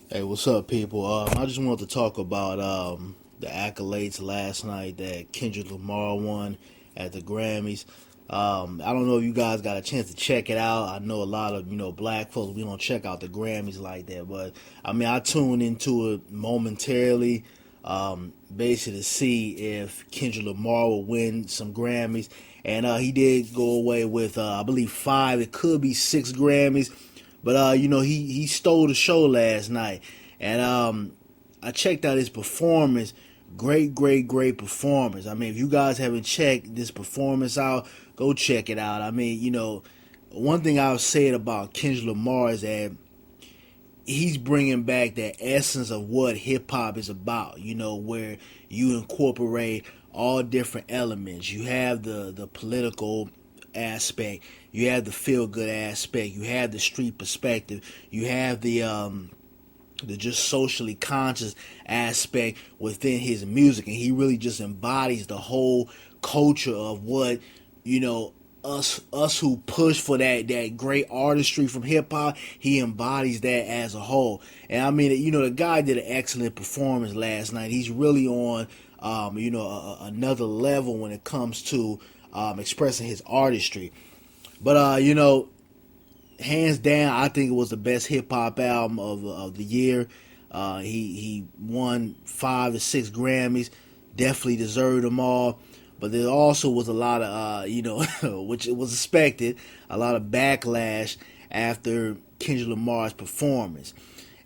Hey, what's up, people? I just wanted to talk about the accolades last night that Kendrick Lamar won at the Grammys. I don't know if you guys got a chance to check it out. I know a lot of black folks, we don't check out the Grammys like that, but I mean I tuned into it momentarily, basically to see if Kendrick Lamar will win some Grammys, and he did go away with I believe five. It could be six Grammys. But he stole the show last night, and I checked out his performance. Great, great, great performance. I mean, if you guys haven't checked this performance out, go check it out. I mean, one thing I've said about Kendrick Lamar is that he's bringing back that essence of what hip hop is about. Where you incorporate all different elements. You have the political aspect, you have the feel good aspect, you have the street perspective, you have the just socially conscious aspect within his music, and he really just embodies the whole culture of what us who push for that great artistry from hip hop. He embodies that as a whole, and I mean, the guy did an excellent performance last night. He's really on another level when it comes to expressing his artistry. But hands down, I think it was the best hip hop album of the year. He won 5 or 6 Grammys, definitely deserved them all. But there also was a lot of which it was expected, a lot of backlash after Kendrick Lamar's performance.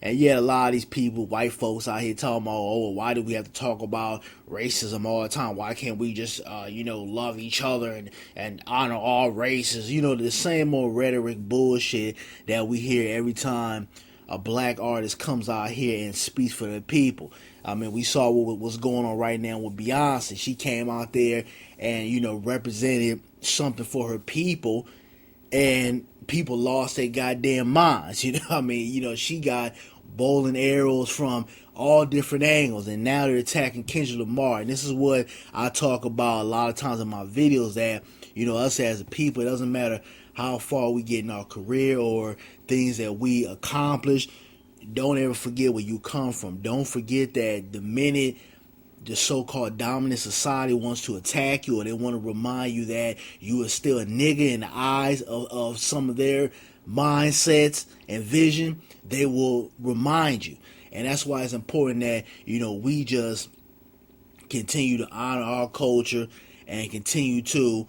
And yet, a lot of these people, white folks out here talking about, oh, why do we have to talk about racism all the time? Why can't we just, love each other and honor all races? The same old rhetoric bullshit that we hear every time a black artist comes out here and speaks for the people. I mean, we saw what's going on right now with Beyonce. She came out there and, represented something for her people, and people lost their goddamn minds. I mean, she got bowling arrows from all different angles, and now they're attacking Kendrick Lamar. And this is what I talk about a lot of times in my videos, that us as a people, it doesn't matter how far we get in our career or things that we accomplish, don't ever forget where you come from. Don't forget that the minute the so-called dominant society wants to attack you, or they want to remind you that you are still a nigga in the eyes of some of their mindsets and vision, they will remind you. And that's why it's important that we just continue to honor our culture and continue to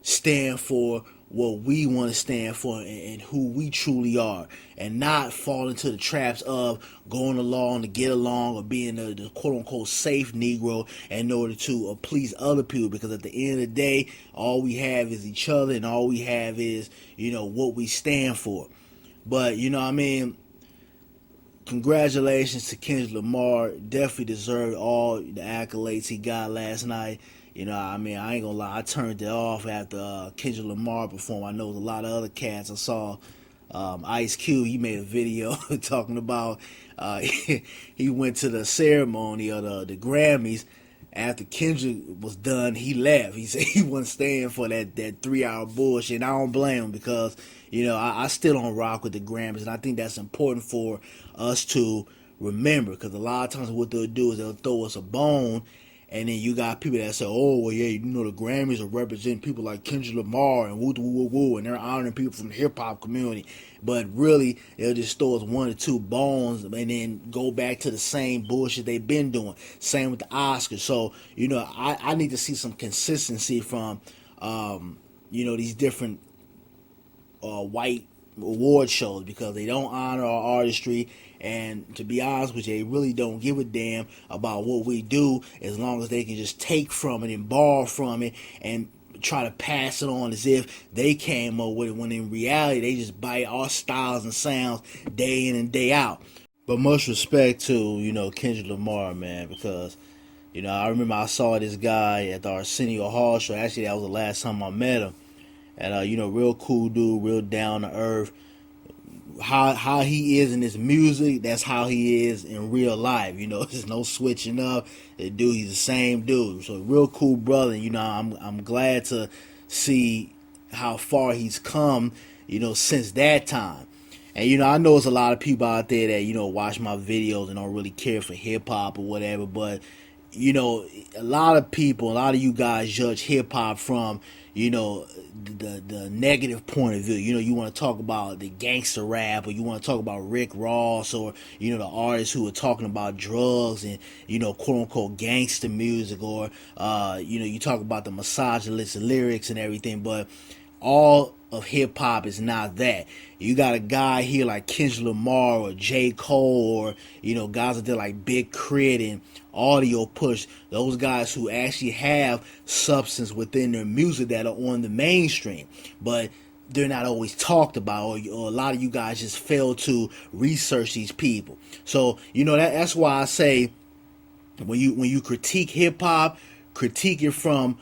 stand for what we want to stand for, and who we truly are, and not fall into the traps of going along to get along, or being the quote-unquote safe Negro in order to please other people. Because at the end of the day, all we have is each other, and all we have is what we stand for. But I mean, congratulations to Kendrick Lamar. Definitely deserved all the accolades he got last night. I mean, I ain't gonna lie, I turned it off after Kendrick Lamar performed. I know there's a lot of other cats. I saw Ice Cube, he made a video talking about he went to the ceremony of the Grammys. After Kendrick was done, he left. He said he wasn't staying for that 3 hour bullshit. And I don't blame him, because I still don't rock with the Grammys, and I think that's important for us to remember, because a lot of times what they'll do is they'll throw us a bone. And then you got people that say, oh, well, yeah, the Grammys are representing people like Kendrick Lamar and woo, woo, woo, woo, and they're honoring people from the hip-hop community. But really, they'll just throw us one or two bones and then go back to the same bullshit they've been doing. Same with the Oscars. So, I need to see some consistency from, these different white award shows, because they don't honor our artistry. And to be honest with you, they really don't give a damn about what we do, as long as they can just take from it and borrow from it and try to pass it on as if they came up with it, when in reality they just bite our styles and sounds day in and day out. But much respect to Kendrick Lamar, man, because I remember I saw this guy at the Arsenio Hall show. Actually, that was the last time I met him. And real cool dude, real down to earth. How he is in his music, that's how he is in real life. There's no switching up. The dude, he's the same dude. So real cool brother. I'm glad to see how far he's come, since that time. And I know it's a lot of people out there that watch my videos and don't really care for hip hop or whatever, but a lot of people, a lot of you guys judge hip hop from the negative point of view. You want to talk about the gangster rap, or you want to talk about Rick Ross, or the artists who are talking about drugs and quote unquote gangster music, or you talk about the misogynist lyrics and everything, but all of hip hop is not that. You got a guy here like Kendrick Lamar or J. Cole, or guys out there like Big Crit and Audio Push. Those guys who actually have substance within their music that are on the mainstream, but they're not always talked about, or a lot of you guys just fail to research these people. So that's why I say when you critique hip hop, critique it from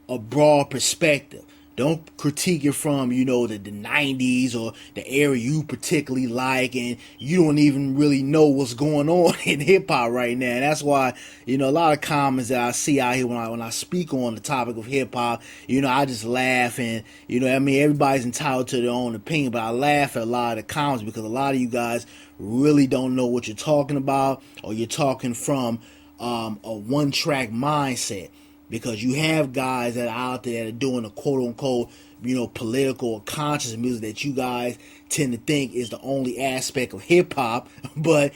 a broad perspective. Don't critique it from, the 90s or the era you particularly like, and you don't even really know what's going on in hip hop right now. And that's why, a lot of comments that I see out here when I speak on the topic of hip hop, I just laugh. And, everybody's entitled to their own opinion, but I laugh at a lot of the comments because a lot of you guys really don't know what you're talking about, or you're talking from a one-track mindset. Because you have guys that are out there that are doing a quote-unquote, political or conscious music that you guys tend to think is the only aspect of hip-hop. But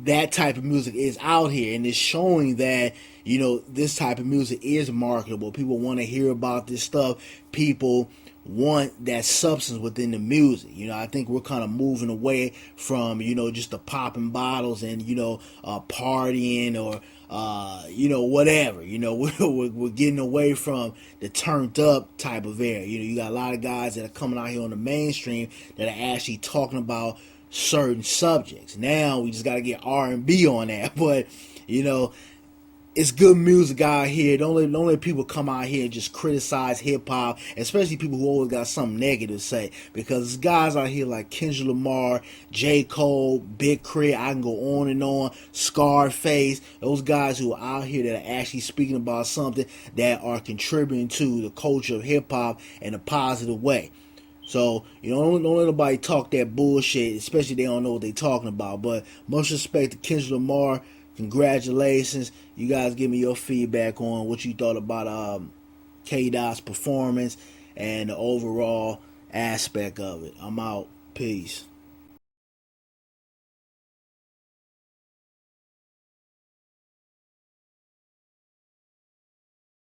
that type of music is out here, and it's showing that, this type of music is marketable. People want to hear about this stuff. People want that substance within the music. I think we're kind of moving away from, just the popping bottles and, partying or whatever. We're getting away from the turned up type of era. You got a lot of guys that are coming out here on the mainstream that are actually talking about certain subjects. Now we just got to get R&B on that. But, it's good music out here. Don't let people come out here and just criticize hip hop, especially people who always got something negative to say. Because there's guys out here like Kendrick Lamar, J. Cole, Big Crit, I can go on and on, Scarface, those guys who are out here that are actually speaking about something that are contributing to the culture of hip hop in a positive way. So, don't let nobody talk that bullshit, especially if they don't know what they're talking about. But much respect to Kendrick Lamar. Congratulations. You guys give me your feedback on what you thought about K-Dot's performance and the overall aspect of it. I'm out. Peace.